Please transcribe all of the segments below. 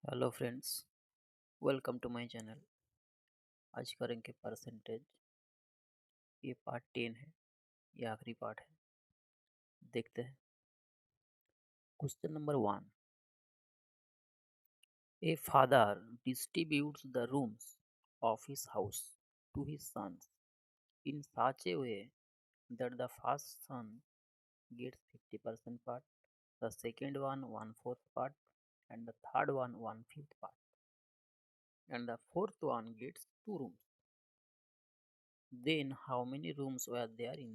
Hello friends, welcome to my channel. आज करेंगे percentage. ये पार्ट 10 है, ये आखिरी पार्ट है। देखते हैं। Question number 1। A father distributes the rooms of his house to his sons in such a way that the first son gets 50% part, the second one 1/4 part, and the third one 1/5 part, and the fourth one gets 2 rooms. Then how many rooms were there in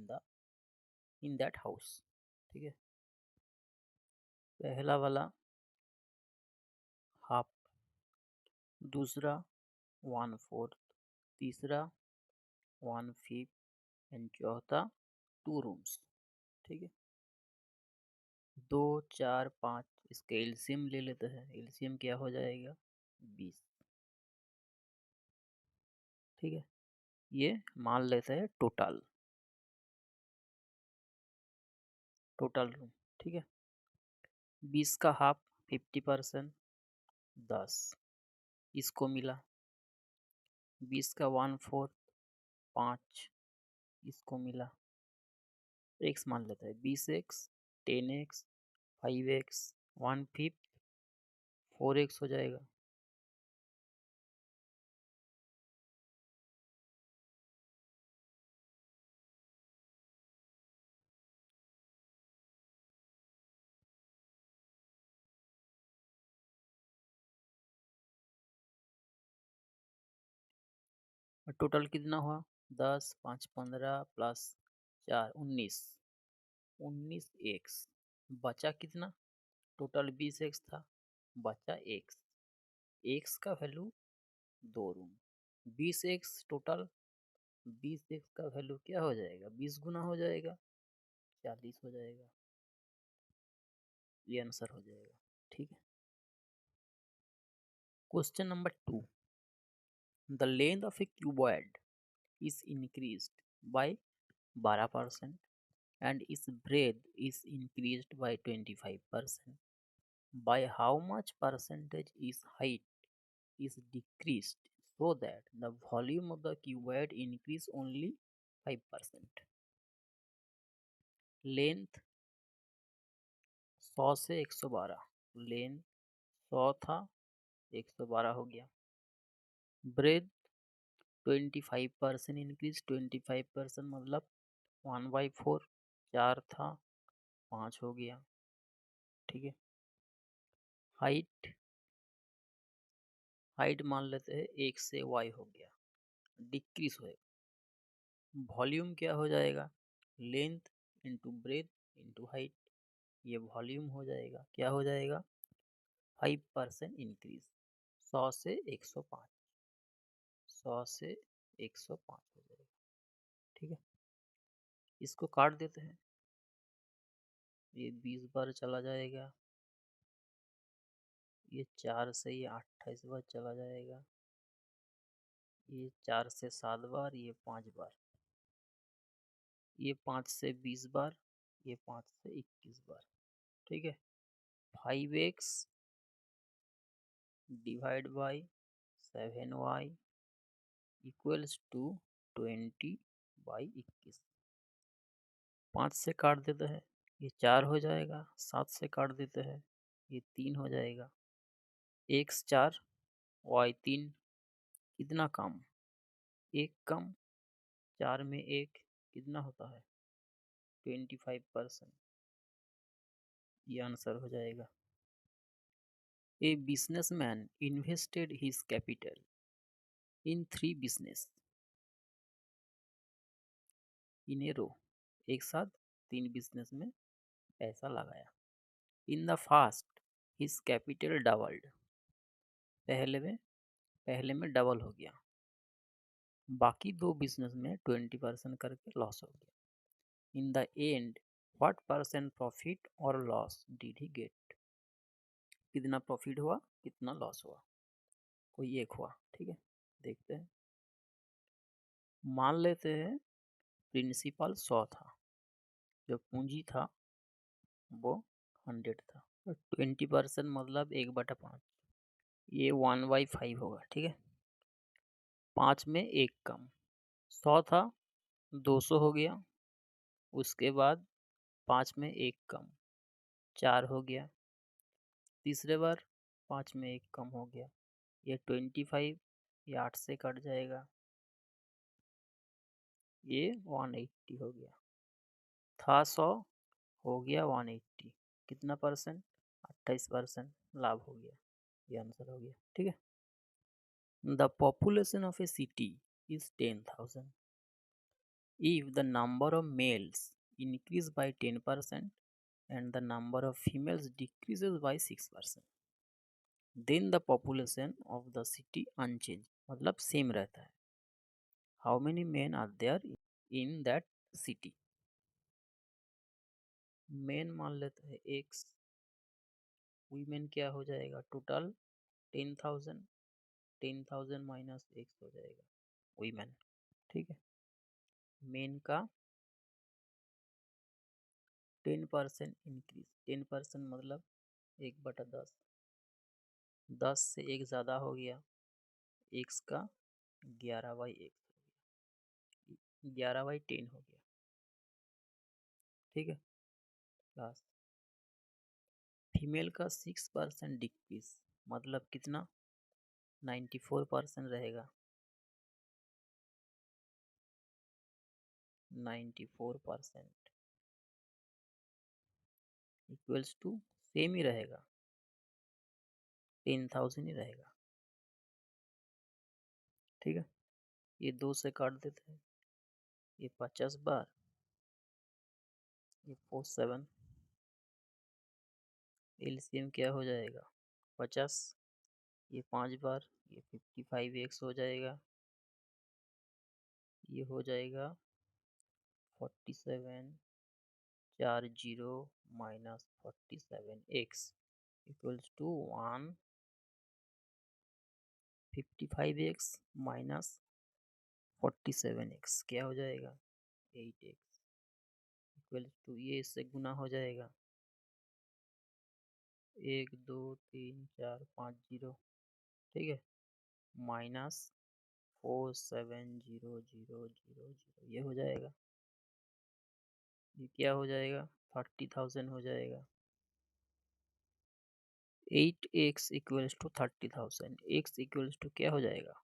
that house? ठीक है। पहला वाला half, दूसरा 1/4, तीसरा 1/5 and चौथा 2 rooms. ठीक है। 2, 4, 5 इसका एलसीएम ले लेते हैं। एलसीएम क्या हो जाएगा? 20। ठीक है। ये मान लेते हैं टोटल रूम। ठीक है। 20 का हाफ 50%, 10 इसको मिला। 20 का 1/4 5 इसको मिला। एक्स मान लेते हैं। 20x, 10x, 5x, 1/5, 4x हो जाएगा। और टोटल कितना हुआ? 10, 5, 15 प्लस 4 19। 19x बचा कितना? टोटल 20x था, बचा x। x का value 2 room. 20x total, 20x का वैल्यू क्या हो जाएगा? 20 गुना हो जाएगा, 40 हो जाएगा। ये आंसर हो जाएगा। ठीक है। Question number 2। The length of A cuboid is increased by 12% and its breadth is increased by 25%. By how much percentage is height is decreased so that the volume of the cuboid increase only 5%? Length 100 से 112। Length 100 था, 112 हो गया। Breath 25% increase. 25% मतलब 1/4। 4 था, 5 हो गया। ठीक है। हाइट मान लेते हैं 1 से y हो गया, डिक्रीज होएगा। वॉल्यूम क्या हो जाएगा? Length into breadth into height. ये वॉल्यूम हो जाएगा। क्या हो जाएगा? 5% इंक्रीज। 100 से 105। 100 से 105 हो जाएगा। ठीक है। इसको काट देते हैं। ये 20 बार चला जाएगा। ये 4 से ये 28 बार चला जाएगा। ये 4 से 7 बार, ये 5 बार। ये 5 से 20 बार, ये 5 से 21 बार। ठीक है। 5x divide by 7y equals to 20/21। 5 से काट देते हैं, ये 4 हो जाएगा। 7 से काट देते हैं, ये 3 हो जाएगा। x 4 y 3, कितना कम? 1 कम। 4 में 1 कितना होता है? 25%। ये आंसर हो जाएगा। A businessman invested his capital in 3 business in a row। एक साथ 3 बिजनेस में पैसा लगाया। In the first his capital doubled. पहले में डबल हो गया। बाकी 2 बिजनेस में 20% करके लॉस हो गया। In the end what percent profit और लॉस डिड ही गेट? कितना प्रॉफिट हुआ, कितना लॉस हुआ? कोई एक हुआ। ठीक है। देखते हैं। मान लेते हैं प्रिंसिपल 100 था, जो पूंजी था वो 100 था। 20% मतलब 1/5। ये 1/5 होगा, ठीक है। 5 में 1 कम, 100 था 200 हो गया, उसके बाद 5 में 1 कम 4 हो गया, तीसरे बार 5 में 1 कम हो गया, ये 25, ये 8 से कट जाएगा, ये 180 हो गया। था 100 हो गया 180, कितना परसेंट? 28% लाभ हो गया, ये आंसर हो गया, ठीक है। The population of A city is 10,000 if the number of males increase by 10% and the number of females decreases by 6%, then the population of the city unchanged, मतलब सेम रहता है। How many men are there in that city? Main मान लेते हैं x, women क्या हो जाएगा? Total 10,000, 10,000 minus x हो जाएगा वीमेन, ठीक है। मेन का 10% इंक्रीज, 10% मतलब 1/10, 10 से 1 ज़्यादा हो गया, x का 11/x, 11/10 हो गया, ठीक है। प्लस फीमेल का 6% डिक्रीज, मतलब कितना? 94% रहेगा, 94% इक्वल्स टू सेम ही रहेगा, 10,000 ही रहेगा, ठीक है। ये 2 से काट देते हैं, ये 50 बार, ये 47, एलसीएम क्या हो जाएगा? 50, ये 5 बार, ये 55x हो जाएगा, ये हो जाएगा 47, 4 zero minus 47x equals to 155x minus 47x क्या हो जाएगा? 8x इक्वल्स टू, ये इससे गुना हो जाएगा, 1 2 3 4 5 जीरो, ठीक है, माइनस 470000, ये हो जाएगा, ये क्या हो जाएगा? 30,000 हो जाएगा। 8x equals to 30,000, x equals to क्या हो जाएगा?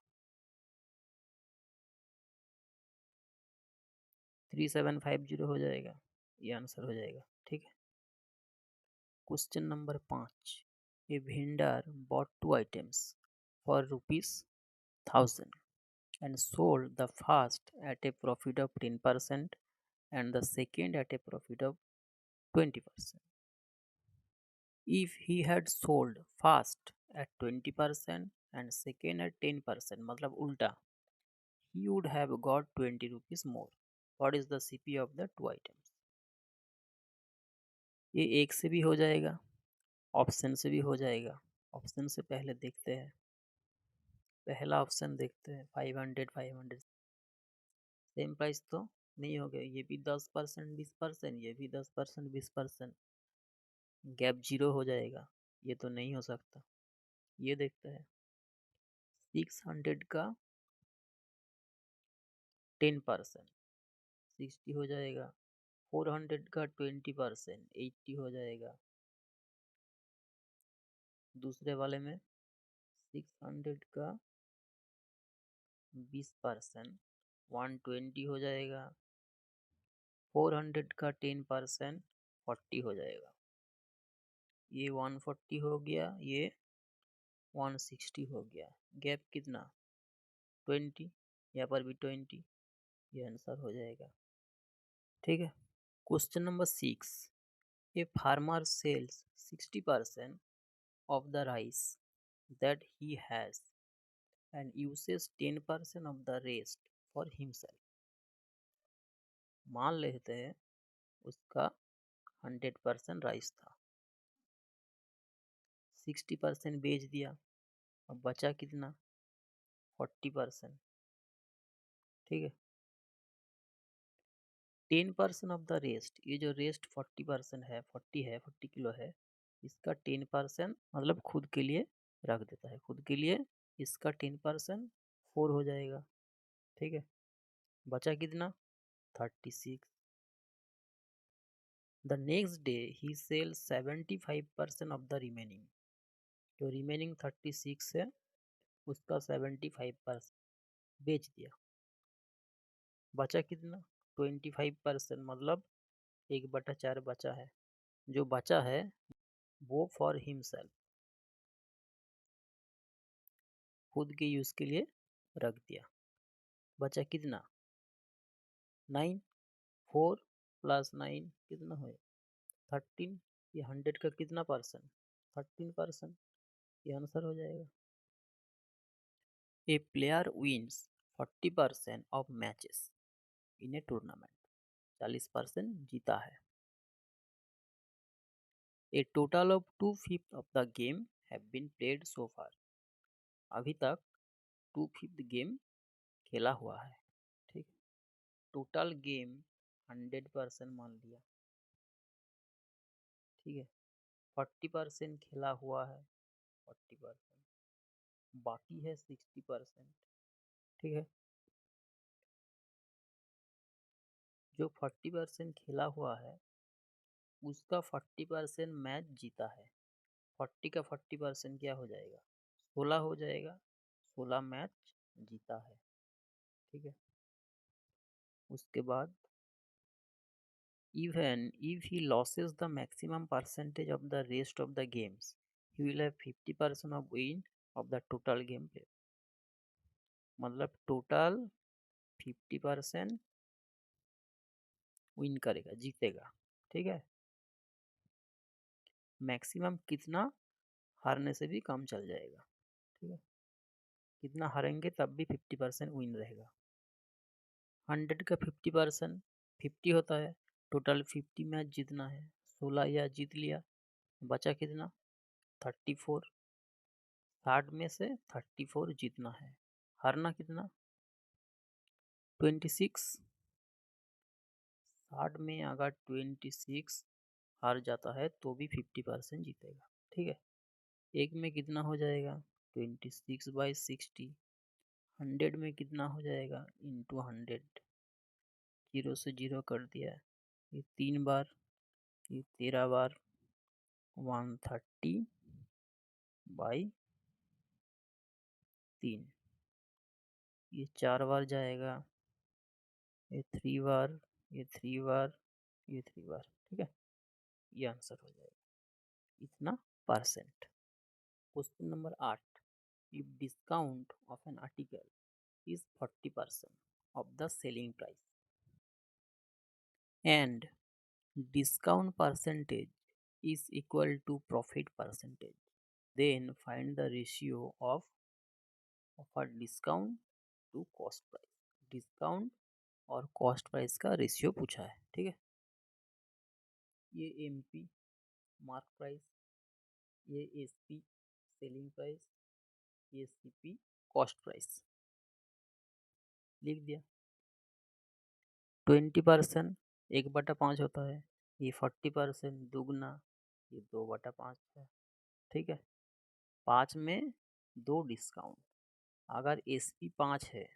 3750 हो जाएगा, ये आंसर हो जाएगा, ठीक है। Question number 5, a vendor bought 2 items for ₹1000 and sold the first at a profit of 10% and the second at a profit of 20%. If he had sold first at 20% and second at 10%, मतलब उल्टा, he would have got 20 rupees more. What is the CP of the 2 items? ये एक से भी हो जाएगा, option से भी हो जाएगा। ऑप्शन से पहले देखते हैं, पहला ऑप्शन देखते हैं, 500 500 सेम प्राइस तो नहीं हो गया, ये भी 10% 20%, ये भी 10% 20%, गैप जीरो हो जाएगा, ये तो नहीं हो सकता। ये देखते हैं, 600 का 10% 60 हो जाएगा, 400 का 20% 80 हो जाएगा, दूसरे वाले में 600 का 20% 120 हो जाएगा, 400 का 10% 40 हो जाएगा, ये 140 हो गया, ये 160 हो गया, गैप कितना? 20, यहाँ पर भी 20, ये आंसर हो जाएगा, ठीक है। Question number 6, a farmer sells 60% of the rice that he has and uses 10% of the rest for himself. मान लेते हैं उसका 100% राइस था, 60% बेच दिया, अब बचा कितना? 40%, ठीक है। 10% ऑफ द रेस्ट, ये जो रेस्ट 40% है, 40 है, 40 किलो है, इसका 10% मतलब खुद के लिए रख देता है खुद के लिए, इसका 10% 4 हो जाएगा। ठीक है, बचा कितना? 36। द नेक्स्ट डे ही सेल 75% ऑफ द रिमेनिंग। जो रिमेनिंग 36 है उसका 75% बेच दिया। बचा कितना? 25%, मतलब 1/4 बचा है। जो बचा है वो फॉर हिमसेल्फ, खुद के यूज के लिए रख दिया। बचा कितना? 9। 4 + 9 कितना हो? 13। ये 100 का कितना परसेंट? 13%। ये आंसर हो जाएगा। A player wins 40% of matches in a tournament. 40% जीता है। A total of 2/5 of the game have been played so far. अभी तक 2/5 गेम खेला हुआ है। ठीक, टोटल गेम 100% मान लिया। ठीक है, 40% खेला हुआ है, 40%, बाकी है 60%। ठीक है, जो 40% खेला हुआ है उसका 40% मैच जीता है। 40 का 40% क्या हो जाएगा? 16 हो जाएगा। 16 मैच जीता है। ठीक है, उसके बाद even if he loses the maximum percentage of the rest of the games, he will have 50% of win of the total game play। मतलब टोटल 50% विन करेगा, जीतेगा। ठीक है, मैक्सिमम कितना हारने से भी कम चल जाएगा। ठीक है, कितना हारेंगे तब भी 50% विन रहेगा। 100 का 50%, 50 होता है। टोटल 50 मैच जीतना है, 16 या जीत लिया। बचा कितना? 34। 60 में से 34 जीतना है। हारना कितना? 26। 60 में अगर 26 हार जाता है तो भी 50% जीतेगा। ठीक है, एक में कितना हो जाएगा? 26/60। 100 में कितना हो जाएगा? इंटू 100। 0 से 0 कर दिया। ये 3 बार, ये 13 बार, 130/3। ये 4 बार जाएगा, ये 3 बार, ये 3 बार, ये 3 बार। ठीक है, ये आंसर हो जाएगा इतना percent. Question number 8, if discount of an article is 40% of the selling price and discount percentage is equal to profit percentage, then find the ratio of a discount to cost price। Discount और cost price का ratio पूछा है। ठीक है, ये MP mark price, ये SP selling price, ये CP cost price. लिख दिया। 20% 1/5 होता है। ये 40% दुगना, ये 2/5 है। ठीक है, 5 में 2 डिस्काउंट। अगर एसपी 5 है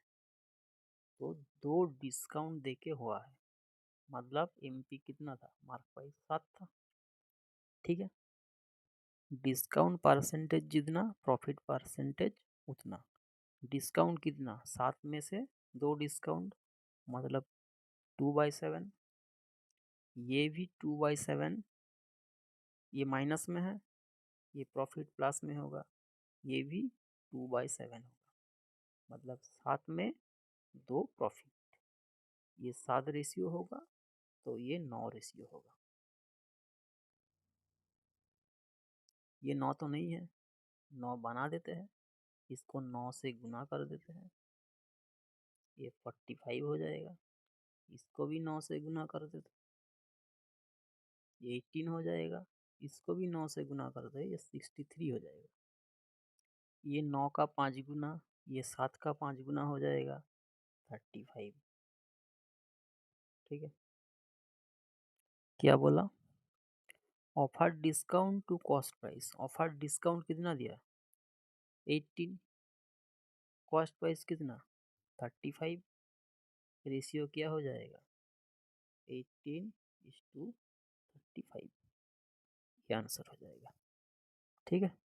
तो 2 डिस्काउंट देके हुआ है, मतलब एमपी कितना था? मार्क प्राइस 7 था। ठीक है, डिस्काउंट परसेंटेज जितना प्रॉफिट परसेंटेज उतना। डिस्काउंट कितना? 7 में से 2 डिस्काउंट, मतलब 2/7। ये भी 2/7, ये माइनस में है, ये प्रॉफिट प्लस में होगा। ये भी 2/7 होगा, मतलब 7 में 2 प्रॉफिट। ये 7 रेशियो होगा तो ये 9 रेशियो होगा। ये 9 तो नहीं है, 9 बना देते हैं, इसको 9 से गुना कर देते हैं, ये 45 हो जाएगा। इसको भी 9 से गुना कर देते हैं, ये 18 हो जाएगा। इसको भी 9 से गुना कर दे, ये 63 हो जाएगा। ये 9 का 5 गुना, ये 7 का 5 गुना हो जाएगा 35। ठीक है, क्या बोला? Offer discount to cost price. Offer discount कितना दिया? 18, कॉस्ट प्राइस कितना 35, रेशियो क्या हो जाएगा 18:35, ये आंसर हो जाएगा। ठीक है।